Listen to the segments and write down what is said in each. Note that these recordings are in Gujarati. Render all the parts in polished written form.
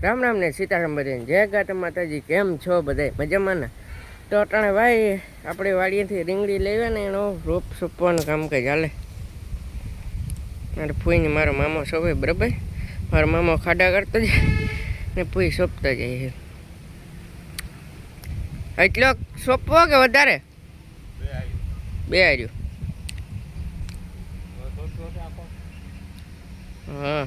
રામ રામ ને સીતારામ બધાને જય ગાતા માતાજી. કેમ છો બધા મજામાં ને? તો અટાણે ભાઈ આપણે વાડીએથી રીંગણી લેવા ને એનો રોપ સોંપવાનું કામકાજ હાલે. મારે ફૂઈને મારો મામો સોંપે બરાબર. મારો મામો ખાડા કરતો જાય ને ફૂઈ સોંપતા જાય. એટલો સોંપવો કે વધારે? બે આવ્યું. હા,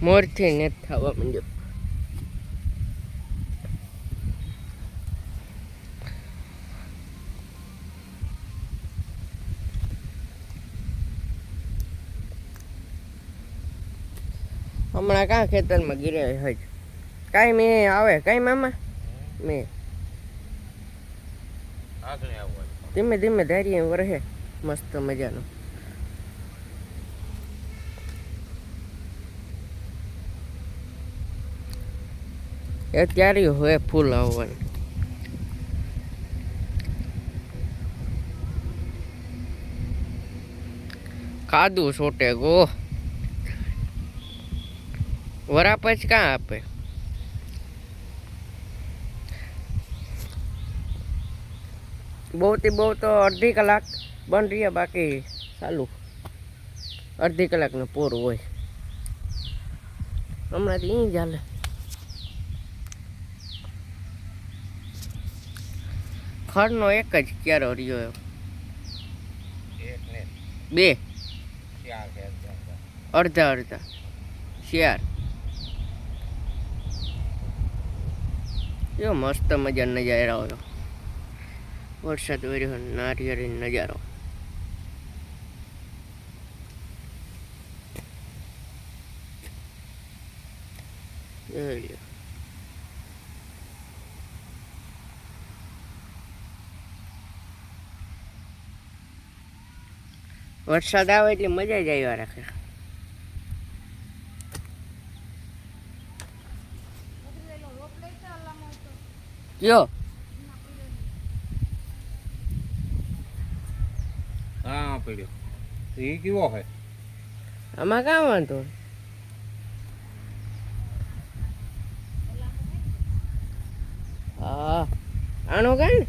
મોરથી ને થવા માંડ્યો. હમણાં કાં ખેતરમાં ગીરે હોય કાંઈ મેં આવે કાંઈ મામા મેં ધીમે ધીમે ધારીએ વરહે મસ્ત મજાનું. અત્યારે હોય ફૂલ આવવાનું. ખાધું સોટે ગો વરાપચ કાં આપે. બહુથી બહુ તો અડધી કલાક બંધ રહ્યા, બાકી ચાલુ અડધી કલાકનું પૂરું હોય. હમણાંથી અહીં જ હાલે. ખરનો એક જ ક્યારો રહ્યો બે અડધા અડધા શિયાર. એવો મસ્ત મજા નજારો આવ્યો. વરસાદ વર્યો નારિયેળી નજારો. વરસાદ આવે એટલે મજા જ આવ્યા રાખે. કયો? હા પડ્યો. એ કેવો હોય? આમાં કાં વાંધો? હા, આનો કાં ને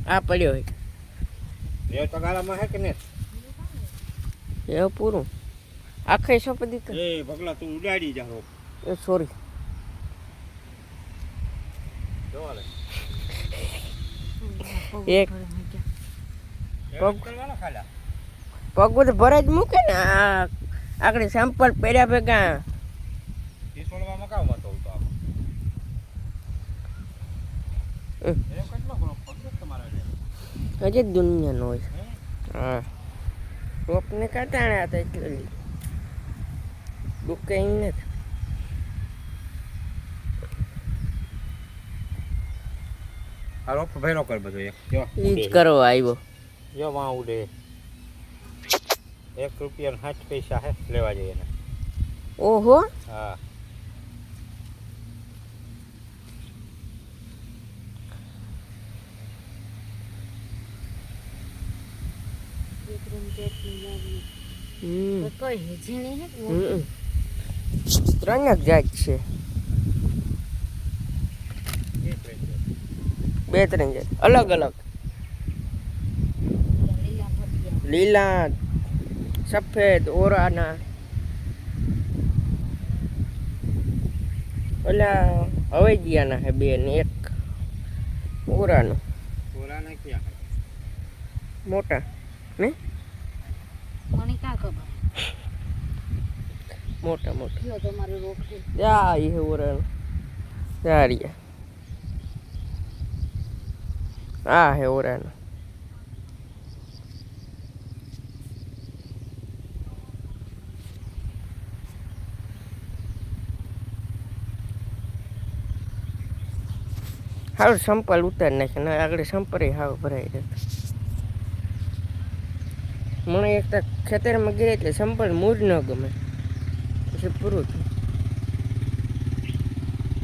આ પડ્યો હોય. એ તો ગાળામાં હે કે ને? એ પૂરું આખે સોંપી દીધું. એ પગલા તું ઉડાડી જા રોપ. એ સોરી. જોવાલે એક પગ કરવાનો ખાલા. પગ બધું ભરાઈ જ મૂકે ને. આ આગળ સેમ્પલ પહેર્યા ભેગા ઈ છોડવામાં કામ હતો તો આપ એ કેટલો ઘણો પગ તમારે હજી દુનિયાનો હોય. હા, રોપને કાટાણા હતા એટલે દુઃખ કંઈ નથી. આ રોપ ભેરો કર બધો એક જો ઈ જ કરવા આવ્યો. જો માં ઉડે. 1 રૂપિયા 60 પૈસા હે લેવા જઈએ ને. ઓહો, હા ત્રણ જ જાત છે. બે ત્રણ જાત અલગ અલગ. લીલા, સફેદ, ઓરાના. ઓલા હવેજીયાના હે બે ને એક ઓરાનું. ઓરાના ક્યાં મોટા ને મને કા ખબર. મોટા મોટા. કયો તમારો રોપ છે? યા એ ઓરાનું સારિયા. આ હે ઓરાનું. હારું સંપલ ઉતાર નાખે ને આગળ સંપરે હાવ ભરાઈ જતો. મને એક તો ખેતરમાં ગઈ એટલે સંપલ મૂળ ન ગમે. પછી પૂરું થયું.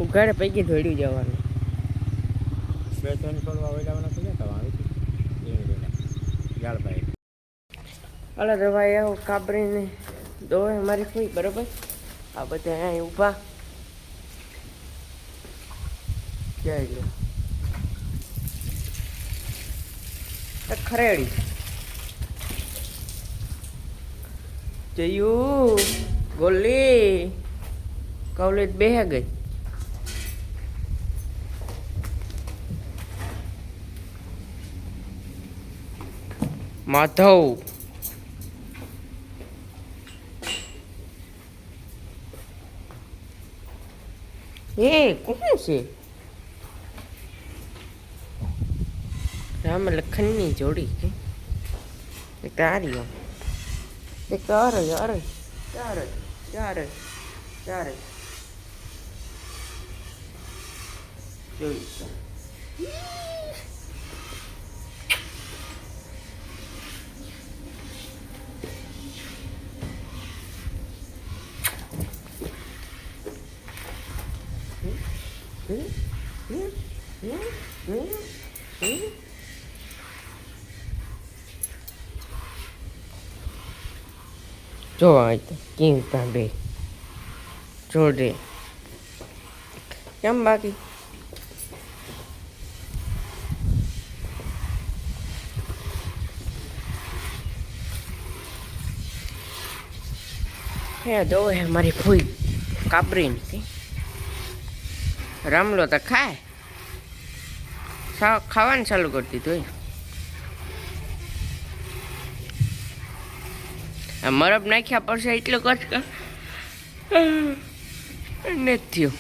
ઉઘાડે પૈકી દોડ્યું જવાનું. 2-3 છોડવા વેલાવાના તો ક્યાં થવા આવી હતી જાળભાઈ. અલા તો ભાઈ આવું કાબરીને તો અમારી કોઈ બરોબર આ બધા અહીંયા ઊભા જાય ખરેડી જયું ગોલી કવલેજ બેહે ગઈ માધવ એ કોણ છે રામ લખનની જોડી કે એક તારીઓ એક અરે અરે ચાર ચાર ચાર જોઈ જો આ તો કેમ તાંબે જોડે કેમ બાકી હે દો હે મારી ફૂઈ કાબરીની રામલો તો ખાય ખાવાનું ચાલુ કરતી તો આ મરબ નાખ્યા પડશે એટલું કચ નથી થયું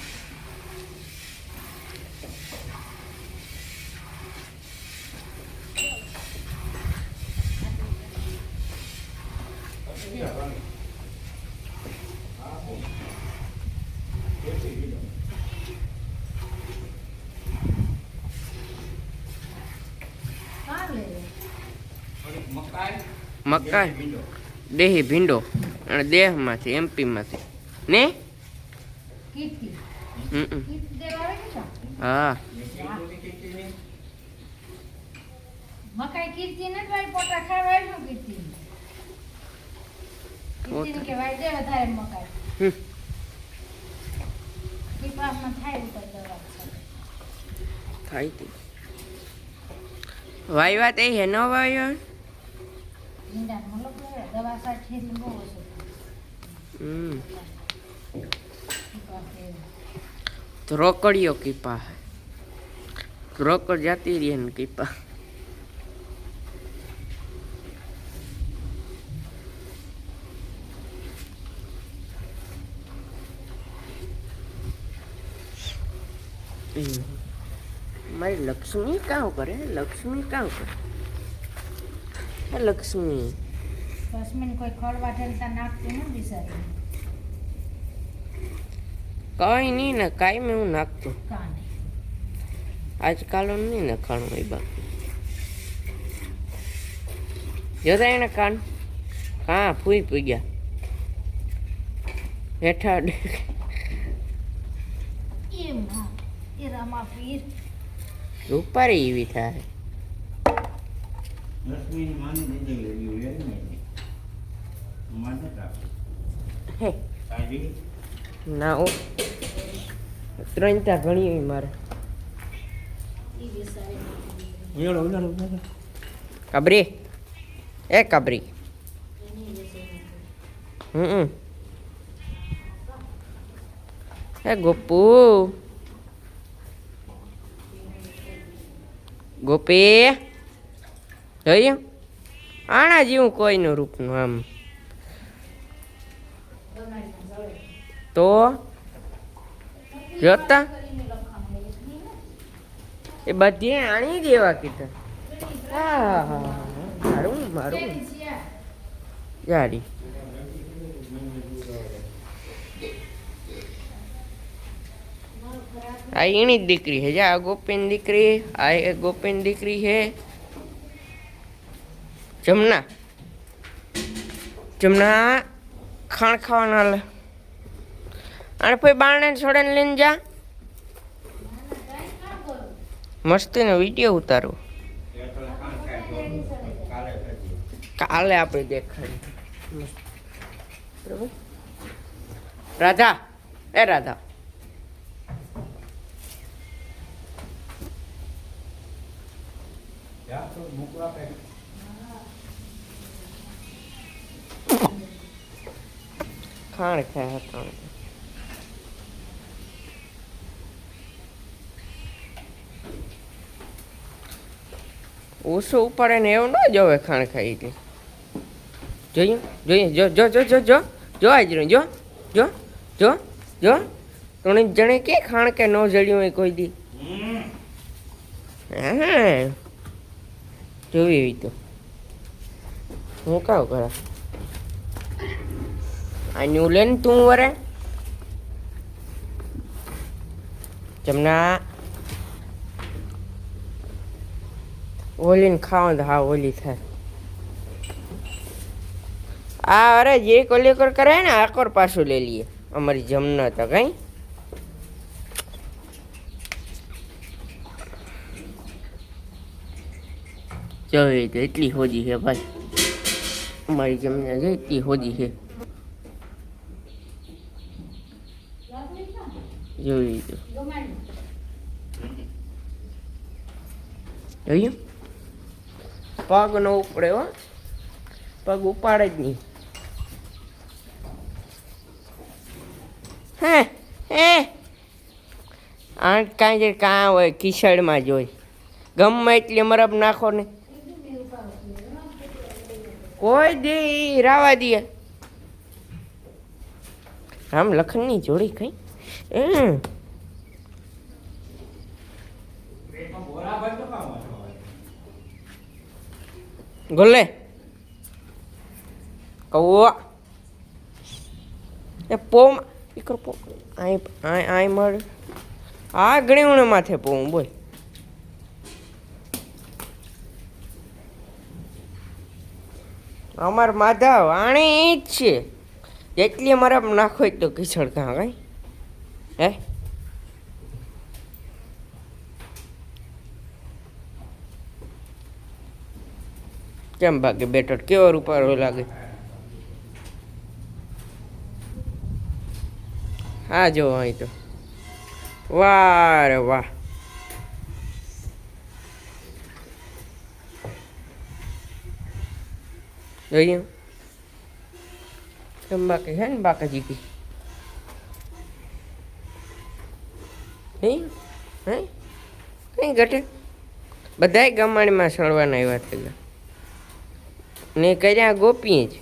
મકાઈ દેહી ભીંડો અને દેહમાંથી એમપીમાંથી ને હા મકાઈ કીર્તિ ને ભાઈ પોતા ખાવા આવ્યો કીર્તિ કીર્તિ કે ભાઈ દે વધારે મકાઈ પીપામાં થાય ઉપર દવા થાય તે વાયવા તે હે ન વાયો નિંદા મલો દવા સાથે બહુ ઓછો તો રોકડીઓ કીપા રોકડ જાતી રહી ને કીપા મારી લક્ષ્મી કામ કરે લક્ષ્મી કામ કરે લક્ષ્મી લક્ષ્મી કોઈ ખળવા ઠેલતા નાખતું ન બિચારી કઈ નહીં ને કાંઈ હું નાખતું કાને આજકાલ નહીં ને ખાણું એ બાકી જોતા એને કાન હા ફૂઈ પૂગ્યા હેઠા એમ હા એ રામા પીર રૂપારી એવી થાય લક્ષ્મીની માની દીધી લેવી હોય ને માને રાખો હે તાજી ના ઓ ત્રણ ચાર ઘણી એવી મારે ઈ બિચારી ઉયાળો ઉયાળો કાબરી એ કાબરી એ ગોપુ ગોપી જોયું આના જેવું કોઈનું રૂપનું આમ તો જોતા એ બધી આણી જેવા કીધા હા મારું મારું જાડી આ એની જ દીકરી છે જા ગોપીની દીકરી આ એ ગોપીની દીકરી છે જમના જમના ખાણ ખાવાના લે અને પછી બારણે છોડીને લઈને જા મસ્તીનો વિડીયો ઉતારવો કાલે આપણે દેખાડી બરોબર. રાધા, એ રાધા, જા તો મૂકવા પે ખાણ ખાય ખાણ. ઓછો ઉપાડે ને એવું ન જોવે ખાણ ખાઈ એટલે. જોઈએ જોઈએ જો જો જો જો જો જો આજરું જો જો જો જો ત્રણે જણે કે ખાણ કે ન જડ્યું હોય કોઈ દી. હા જોવી એવી તો હું કાવ કરા આનું લે ને તું વરે જમના ઓલીને ખાવા તો હા ઓલી થાય. આ અરે જે કોલેકર કરે ને આકોર પાછું લઈ લઈએ અમારી જમના તો કઈ જોઈએ તો એટલી હોજી છે ભાઈ અમારી જમના છે એટલી હોજી છે જોઈ તો જોયું પગ ન ઉપડે હો પગ ઉપાડે જ નહીં. હે હે આઠ કાંઈ જે કાં હોય ખીચડમાં જોઈ ગમે એટલી મરબ નાખો ને કોઈ દે રાવા દે રામ લખનની જોડી કઈ ગોલે કૌવા એ પોમ ઈકર પો આઈ આઈ આઈ મળ આ ગણીને માથે પોમ બોલ અમાર માધવ આણે ઈ જ છે જેટલી અમારે નાખો તો ખીચડ કાં કઈ હે કેમ ભાગે બેટર કેવો રૂપારો લાગે. હા જો અહીં તો વાહ રે વાહ જોયું કેમ બાકી છે ને બાકાજી કી હે હે કઈ ઘટે બધાય ગમાણીમાં સળવાના આવ્યા થયેલા ને કર્યા ગોપી જ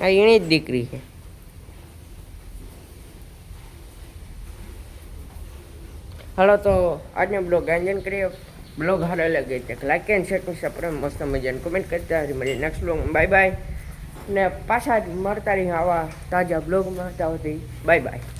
આ એની જ દીકરી છે. હાલો તો આજનો બ્લોગ આંજન કરીએ. બ્લોગ હારો લાગે છે લાઈક એન્ડ શેર સબસ્ક્રાઈબ મસ્ત મજાને કમેન્ટ કરતા મળીએ નેક્સ્ટ બ્લોગ બાય બાય ને પાછા જ મળતા રહી આવા તાજા બ્લોગમાં ત્યાં સુધી બાય બાય.